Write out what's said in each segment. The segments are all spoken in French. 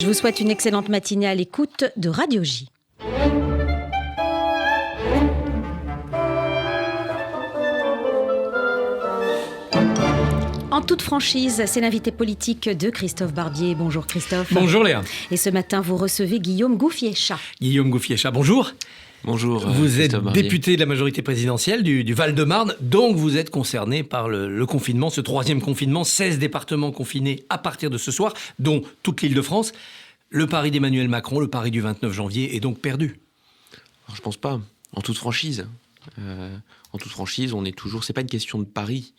Je vous souhaite une excellente matinée à l'écoute de Radio J. En toute franchise, c'est l'invité politique de Christophe Barbier. Bonjour Christophe. Bonjour Léa. Et ce matin, vous recevez Guillaume Gouffier-Cha. Guillaume Gouffier-Cha, bonjour. Bonjour. Vous êtes Barbier. député de la majorité présidentielle du Val-de-Marne, donc vous êtes concerné par le confinement, ce troisième confinement, 16 départements confinés à partir de ce soir, dont toute l'Île-de-France. Le pari d'Emmanuel Macron, le pari du 29 janvier est donc perdu. Alors, je pense pas. En toute franchise. On est toujours... C'est pas une question de pari.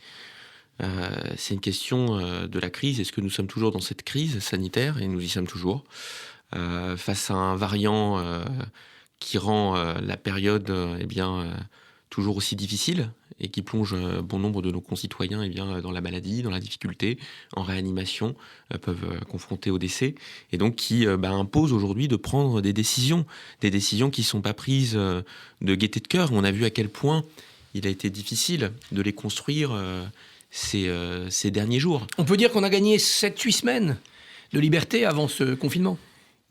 C'est une question de la crise. Est-ce que nous sommes toujours dans cette crise sanitaire ? Et nous y sommes toujours. Face à un variant qui rend la période toujours aussi difficile et qui plonge bon nombre de nos concitoyens dans la maladie, dans la difficulté, en réanimation, peuvent confronter au décès, et donc qui impose aujourd'hui de prendre des décisions qui ne sont pas prises de gaieté de cœur. On a vu à quel point il a été difficile de les construire ces derniers jours. On peut dire qu'on a gagné 7-8 semaines de liberté avant ce confinement.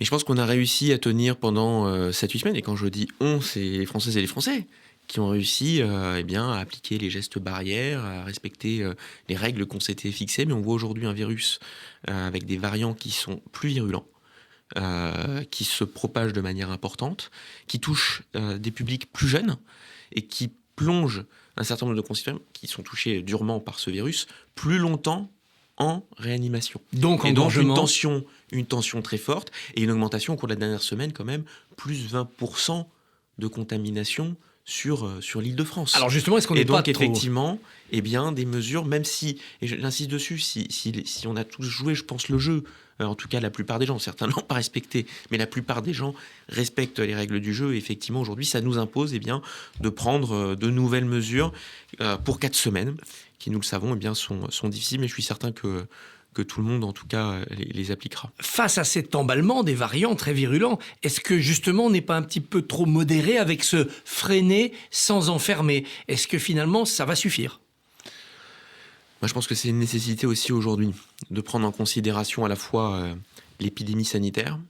Mais je pense qu'on a réussi à tenir pendant 7-8 semaines, et quand je dis « on », c'est les Françaises et les Français qui ont réussi à appliquer les gestes barrières, à respecter les règles qu'on s'était fixées. Mais on voit aujourd'hui un virus avec des variants qui sont plus virulents, qui se propagent de manière importante, qui touchent des publics plus jeunes et qui plongent un certain nombre de concitoyens qui sont touchés durement par ce virus plus longtemps en réanimation. Donc une tension très forte et une augmentation au cours de la dernière semaine quand même, plus 20% de contamination sur l'Île-de-France. Alors justement, est-ce qu'on n'est pas trop... effectivement, des mesures, même si, et j'insiste dessus, si on a tous joué, je pense, le jeu, en tout cas la plupart des gens, certains ne l'ont pas respecté, mais la plupart des gens respectent les règles du jeu, et effectivement aujourd'hui ça nous impose de prendre de nouvelles mesures pour 4 semaines, qui nous le savons sont difficiles, mais je suis certain que tout le monde, en tout cas, les appliquera. Face à cet emballement des variants très virulents, est-ce que justement on n'est pas un petit peu trop modéré avec ce freiner sans enfermer ? Est-ce que finalement ça va suffire ? Moi, je pense que c'est une nécessité aussi aujourd'hui de prendre en considération à la fois l'épidémie sanitaire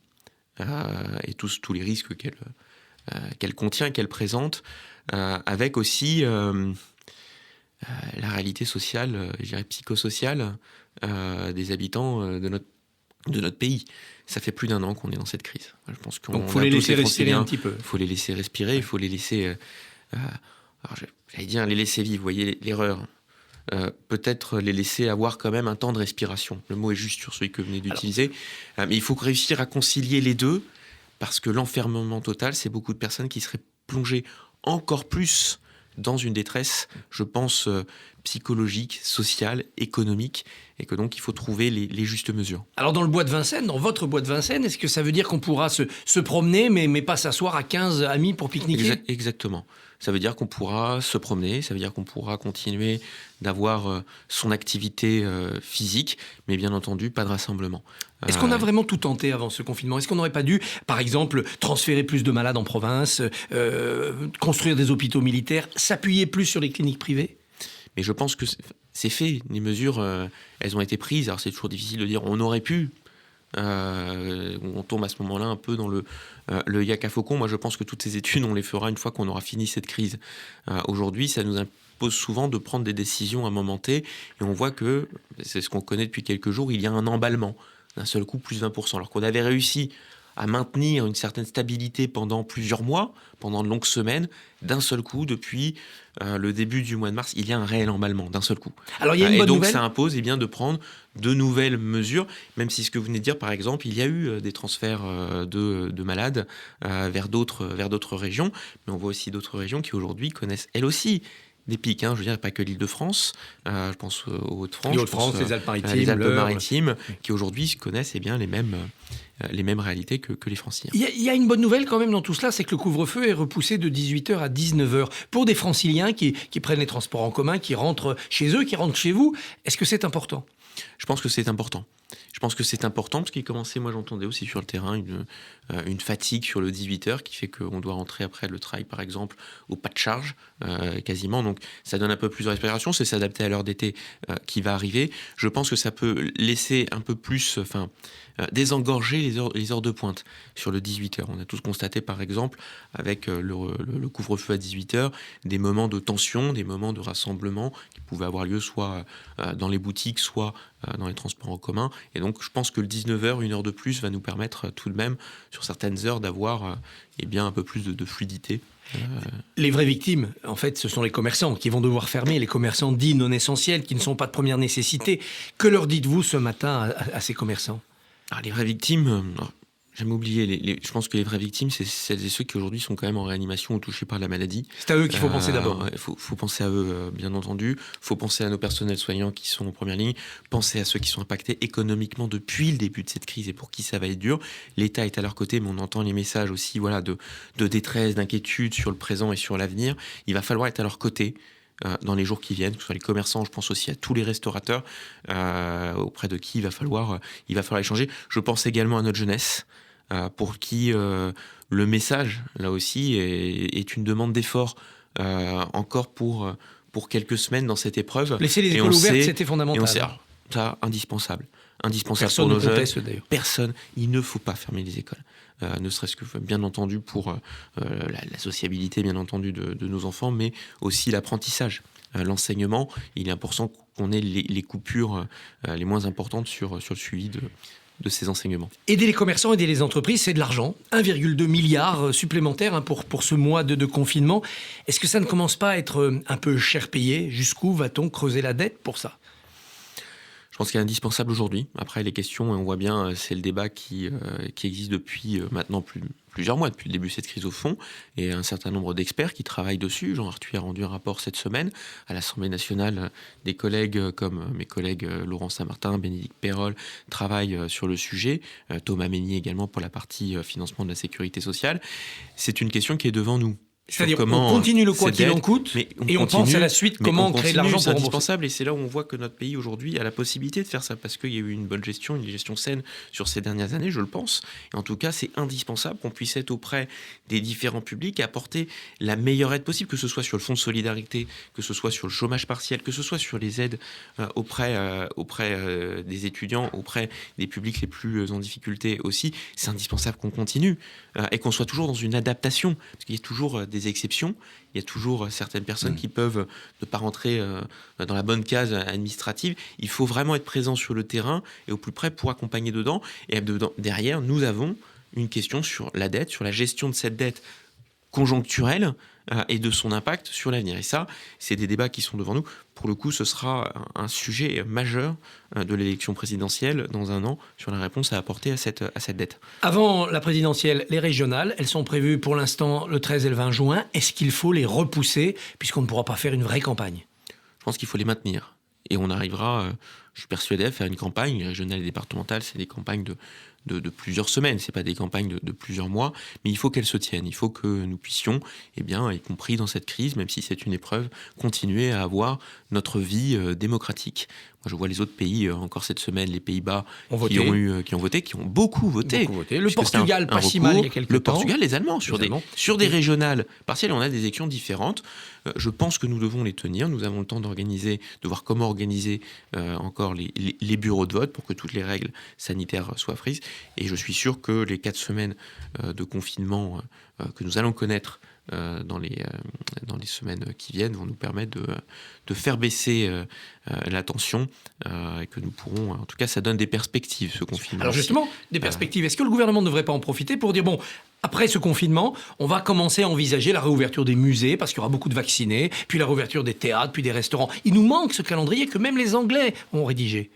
et tous les risques qu'elle contient, qu'elle présente, avec aussi la réalité sociale, je dirais psychosociale, des habitants de notre pays. Ça fait plus d'1 an qu'on est dans cette crise. Je pense qu'on donc il faut les laisser respirer un petit peu. Il faut les laisser respirer, il faut les laisser... j'allais dire les laisser vivre, vous voyez l'erreur. Peut-être les laisser avoir quand même un temps de respiration. Le mot est juste sur celui que vous venez d'utiliser. Mais il faut réussir à concilier les deux, parce que l'enfermement total, c'est beaucoup de personnes qui seraient plongées encore plus dans une détresse, je pense, psychologique, sociale, économique, et que donc il faut trouver les justes mesures. Alors dans le bois de Vincennes, dans votre bois de Vincennes, est-ce que ça veut dire qu'on pourra se promener, mais pas s'asseoir à 15 amis pour pique-niquer ? Exactement. Ça veut dire qu'on pourra se promener, ça veut dire qu'on pourra continuer d'avoir son activité physique, mais bien entendu, pas de rassemblement. Est-ce qu'on a vraiment tout tenté avant ce confinement ? Est-ce qu'on n'aurait pas dû, par exemple, transférer plus de malades en province, construire des hôpitaux militaires, s'appuyer plus sur les cliniques privées ? Mais je pense que c'est fait. Les mesures, elles ont été prises. Alors c'est toujours difficile de dire on aurait pu. On tombe à ce moment-là un peu dans le yak à faucon. Moi, je pense que toutes ces études, on les fera une fois qu'on aura fini cette crise. Aujourd'hui, ça nous impose souvent de prendre des décisions à un moment T, et on voit que, c'est ce qu'on connaît depuis quelques jours, il y a un emballement. D'un seul coup, plus 20%. Alors qu'on avait réussi à maintenir une certaine stabilité pendant plusieurs mois, pendant de longues semaines, d'un seul coup, depuis le début du mois de mars, il y a un réel emballement, d'un seul coup. Alors il y a une bonne nouvelle. Et donc ça impose de prendre de nouvelles mesures, même si ce que vous venez de dire, par exemple, il y a eu des transferts de malades vers d'autres régions, mais on voit aussi d'autres régions qui aujourd'hui connaissent elles aussi des pics, je veux dire, pas que l'Île-de-France, je pense aux Hauts-de-France, les Alpes-Maritimes, qui aujourd'hui connaissent les mêmes réalités que les Franciliens. Il y a une bonne nouvelle quand même dans tout cela, c'est que le couvre-feu est repoussé de 18h à 19h. Pour des Franciliens qui prennent les transports en commun, qui rentrent chez eux, qui rentrent chez vous, est-ce que c'est important ? Je pense que c'est important. Je pense que c'est important parce qu'il commençait, moi j'entendais aussi sur le terrain une fatigue sur le 18h qui fait qu'on doit rentrer après le travail par exemple au pas de charge quasiment. Donc ça donne un peu plus de respiration, c'est s'adapter à l'heure d'été qui va arriver. Je pense que ça peut laisser un peu plus, désengorger les heures de pointe sur le 18h. On a tous constaté par exemple avec le couvre-feu à 18h des moments de tension, des moments de rassemblement qui pouvaient avoir lieu soit dans les boutiques, soit dans les transports en commun. Et donc je pense que le 19h, une heure de plus, va nous permettre tout de même sur certaines heures d'avoir un peu plus de fluidité. Les vraies victimes, en fait, ce sont les commerçants qui vont devoir fermer, les commerçants dits non essentiels, qui ne sont pas de première nécessité. Que leur dites-vous ce matin à ces commerçants ? Alors, les vraies victimes, j'aime oublier, je pense que les vraies victimes, c'est celles et ceux qui aujourd'hui sont quand même en réanimation ou touchés par la maladie. C'est à eux qu'il faut penser d'abord. Il faut penser à eux, bien entendu. Il faut penser à nos personnels soignants qui sont en première ligne. Penser à ceux qui sont impactés économiquement depuis le début de cette crise et pour qui ça va être dur. L'État est à leur côté, mais on entend les messages aussi de détresse, d'inquiétude sur le présent et sur l'avenir. Il va falloir être à leur côté dans les jours qui viennent, que ce soit les commerçants, je pense aussi à tous les restaurateurs auprès de qui il va falloir échanger. Je pense également à notre jeunesse, pour qui le message, là aussi, est une demande d'effort encore pour quelques semaines dans cette épreuve. Laisser les écoles ouvertes, c'était fondamental. Et on sait, ça, indispensable. Indispensable Personne pour nos ne conteste, jeunes. d'ailleurs. Personne. Il ne faut pas fermer les écoles. Ne serait-ce que, bien entendu, pour la sociabilité, bien entendu, de nos enfants, mais aussi l'apprentissage. L'enseignement, il est important qu'on ait les coupures les moins importantes sur le suivi de ces enseignements. Aider les commerçants, aider les entreprises, c'est de l'argent. 1,2 milliard supplémentaire pour ce mois de confinement. Est-ce que ça ne commence pas à être un peu cher payé ? Jusqu'où va-t-on creuser la dette pour ça ? Je pense qu'il est indispensable aujourd'hui. Après, les questions, on voit bien, c'est le débat qui existe depuis maintenant plusieurs mois, depuis le début de cette crise au fond, et un certain nombre d'experts qui travaillent dessus. Jean Arthuis a rendu un rapport cette semaine à l'Assemblée nationale. Des collègues comme mes collègues Laurent Saint-Martin, Bénédicte Perrol travaillent sur le sujet. Thomas Mesnier également pour la partie financement de la sécurité sociale. C'est une question qui est devant nous. C'est-à-dire on continue le quoi qu'il en coûte et on pense à la suite comment créer de l'argent c'est pour indispensable et c'est là où on voit que notre pays aujourd'hui a la possibilité de faire ça parce qu'il y a eu une bonne gestion, une gestion saine sur ces dernières années, je le pense. Et en tout cas, c'est indispensable qu'on puisse être auprès des différents publics et apporter la meilleure aide possible, que ce soit sur le fonds de solidarité, que ce soit sur le chômage partiel, que ce soit sur les aides auprès des étudiants, auprès des publics les plus en difficulté aussi. C'est indispensable qu'on continue et qu'on soit toujours dans une adaptation parce qu'il y a toujours des exceptions. Il y a toujours certaines personnes qui peuvent ne pas rentrer dans la bonne case administrative. Il faut vraiment être présent sur le terrain et au plus près pour accompagner dedans. Et derrière, nous avons une question sur la dette, sur la gestion de cette dette conjoncturelle et de son impact sur l'avenir. Et ça, c'est des débats qui sont devant nous. Pour le coup, ce sera un sujet majeur de l'élection présidentielle dans un an sur la réponse à apporter à cette dette. Avant la présidentielle, les régionales, elles sont prévues pour l'instant le 13 et le 20 juin. Est-ce qu'il faut les repousser puisqu'on ne pourra pas faire une vraie campagne ? Je pense qu'il faut les maintenir. Et on arrivera, je suis persuadé, à faire une campagne régionale et départementale. C'est des campagnes de plusieurs semaines, c'est pas des campagnes de plusieurs mois, mais il faut qu'elles se tiennent. Il faut que nous puissions, y compris dans cette crise, même si c'est une épreuve, continuer à avoir notre vie démocratique. Moi, je vois les autres pays, encore cette semaine, les Pays-Bas, qui ont voté, qui ont beaucoup voté. Le Portugal, pas si mal il y a quelques temps. Le Portugal, les Allemands, sur des régionales partielles, on a des élections différentes. Je pense que nous devons les tenir. Nous avons le temps de voir comment organiser encore les bureaux de vote pour que toutes les règles sanitaires soient prises. Et je suis sûr que les 4 semaines de confinement que nous allons connaître dans les semaines qui viennent vont nous permettre de faire baisser la tension et que nous pourrons, en tout cas ça donne des perspectives ce confinement. Alors justement, des perspectives, est-ce que le gouvernement ne devrait pas en profiter pour dire après ce confinement, on va commencer à envisager la réouverture des musées parce qu'il y aura beaucoup de vaccinés, puis la réouverture des théâtres, puis des restaurants. Il nous manque ce calendrier que même les Anglais ont rédigé.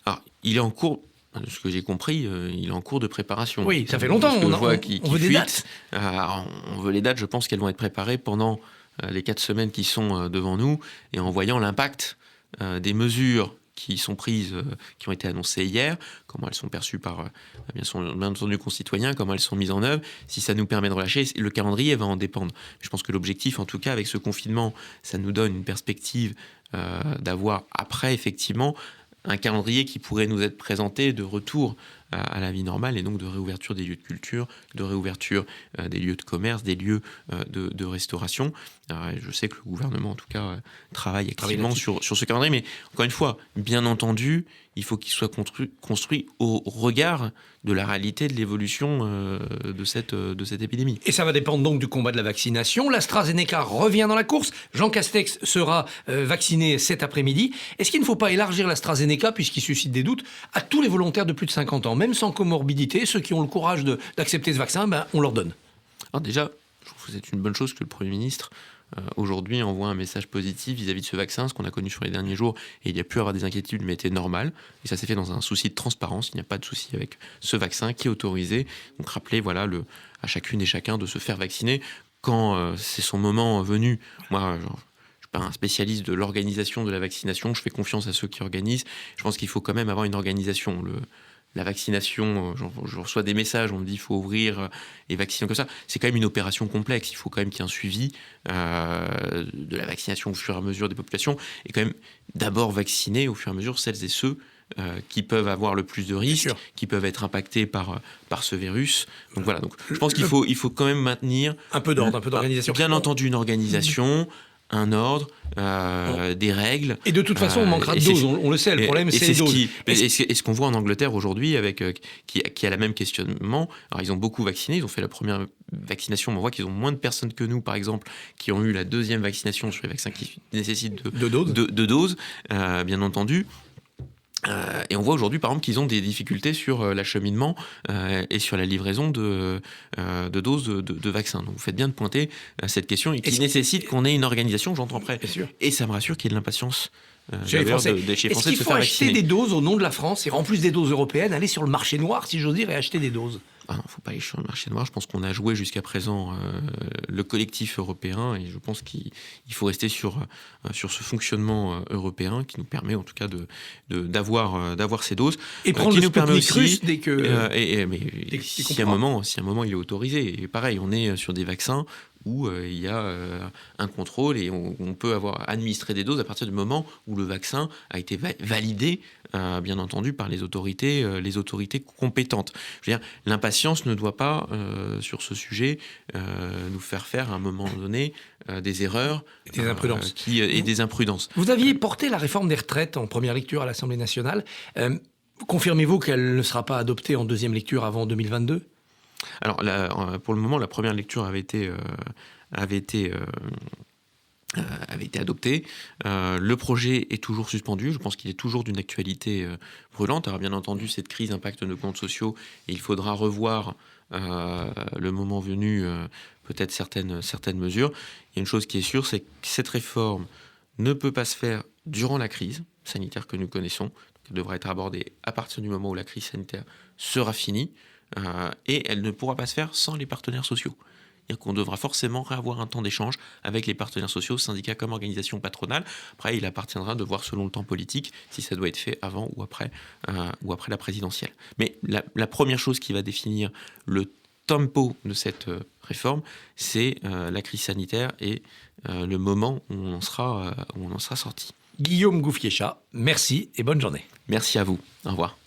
Alors, il est en cours. De ce que j'ai compris, il est en cours de préparation. Oui, ça fait longtemps. On veut des dates. On veut les dates. Je pense qu'elles vont être préparées pendant les 4 semaines qui sont devant nous et en voyant l'impact des mesures qui sont prises, qui ont été annoncées hier, comment elles sont perçues par bien entendu concitoyens, comment elles sont mises en œuvre. Si ça nous permet de relâcher, le calendrier va en dépendre. Je pense que l'objectif, en tout cas, avec ce confinement, ça nous donne une perspective d'avoir après, effectivement, un calendrier qui pourrait nous être présenté de retour à la vie normale et donc de réouverture des lieux de culture, de réouverture des lieux de commerce, des lieux de restauration. Je sais que le gouvernement, en tout cas, travaille activement sur ce calendrier, mais encore une fois, bien entendu, il faut qu'il soit construit au regard de la réalité de l'évolution de cette épidémie. Et ça va dépendre donc du combat de la vaccination. L'AstraZeneca revient dans la course. Jean Castex sera vacciné cet après-midi. Est-ce qu'il ne faut pas élargir l'AstraZeneca, puisqu'il suscite des doutes, à tous les volontaires de plus de 50 ans, même sans comorbidité? Ceux qui ont le courage d'accepter ce vaccin, on leur donne. Alors déjà, je trouve que c'est une bonne chose que le Premier ministre aujourd'hui envoie un message positif vis-à-vis de ce vaccin. Ce qu'on a connu sur les derniers jours, et il y a pu avoir des inquiétudes, mais était normal. Et ça s'est fait dans un souci de transparence. Il n'y a pas de souci avec ce vaccin qui est autorisé. Donc rappeler à chacune et chacun de se faire vacciner quand c'est son moment venu. Moi, je ne suis pas un spécialiste de l'organisation de la vaccination. Je fais confiance à ceux qui organisent. Je pense qu'il faut quand même avoir une organisation. La vaccination, je reçois des messages, on me dit qu'il faut ouvrir et vacciner comme ça. C'est quand même une opération complexe. Il faut quand même qu'il y ait un suivi de la vaccination au fur et à mesure des populations. Et quand même d'abord vacciner au fur et à mesure celles et ceux qui peuvent avoir le plus de risques, qui peuvent être impactés par ce virus. Donc voilà, je pense qu'il faut quand même maintenir un peu d'ordre, un peu d'organisation. Bien entendu, une organisation, un ordre, des règles. Et de toute façon, on manquera de doses, on le sait, le problème c'est les doses. Et ce qu'on voit en Angleterre aujourd'hui, qui a la même questionnement, alors ils ont beaucoup vacciné, ils ont fait la première vaccination, mais on voit qu'ils ont moins de personnes que nous, par exemple, qui ont eu la deuxième vaccination sur les vaccins qui nécessitent de doses, bien entendu. Et on voit aujourd'hui, par exemple, qu'ils ont des difficultés sur l'acheminement et sur la livraison de doses de vaccins. Donc vous faites bien de pointer cette question et qui nécessite qu'on ait une organisation, j'entends après. Et ça me rassure qu'il y ait de l'impatience chez les Français. Chez les Français de se faire vacciner. Est-ce qu'il faut acheter des doses au nom de la France, et en plus des doses européennes, aller sur le marché noir, si j'ose dire, et acheter des doses? Ah non, il ne faut pas aller sur le marché noir. Je pense qu'on a joué jusqu'à présent le collectif européen et je pense qu'il faut rester sur ce fonctionnement européen qui nous permet en tout cas d'avoir ces doses. Et prendre qui le nous permet aussi, russe dès que... si à un moment il est autorisé. Et pareil, on est sur des vaccins où il y a un contrôle et on peut avoir administré des doses à partir du moment où le vaccin a été validé, bien entendu, par les autorités compétentes. Je veux dire, l'impatience ne doit pas, sur ce sujet, nous faire à un moment donné des erreurs des imprudences. Et des imprudences. Vous aviez porté la réforme des retraites en première lecture à l'Assemblée nationale. Confirmez-vous qu'elle ne sera pas adoptée en deuxième lecture avant 2022 ? Alors, pour le moment, la première lecture avait été adoptée. Le projet est toujours suspendu. Je pense qu'il est toujours d'une actualité brûlante. Alors, bien entendu, cette crise impacte nos comptes sociaux et il faudra revoir le moment venu peut-être certaines mesures. Il y a une chose qui est sûre, c'est que cette réforme ne peut pas se faire durant la crise sanitaire que nous connaissons. Elle devra être abordée à partir du moment où la crise sanitaire sera finie. Et elle ne pourra pas se faire sans les partenaires sociaux. C'est-à-dire qu'on devra forcément avoir un temps d'échange avec les partenaires sociaux, syndicats comme organisations patronales. Après, il appartiendra de voir selon le temps politique si ça doit être fait avant ou après la présidentielle. Mais la première chose qui va définir le tempo de cette réforme, c'est la crise sanitaire et le moment où on en sera sorti. Guillaume Gouffier-Cha, merci et bonne journée. Merci à vous. Au revoir.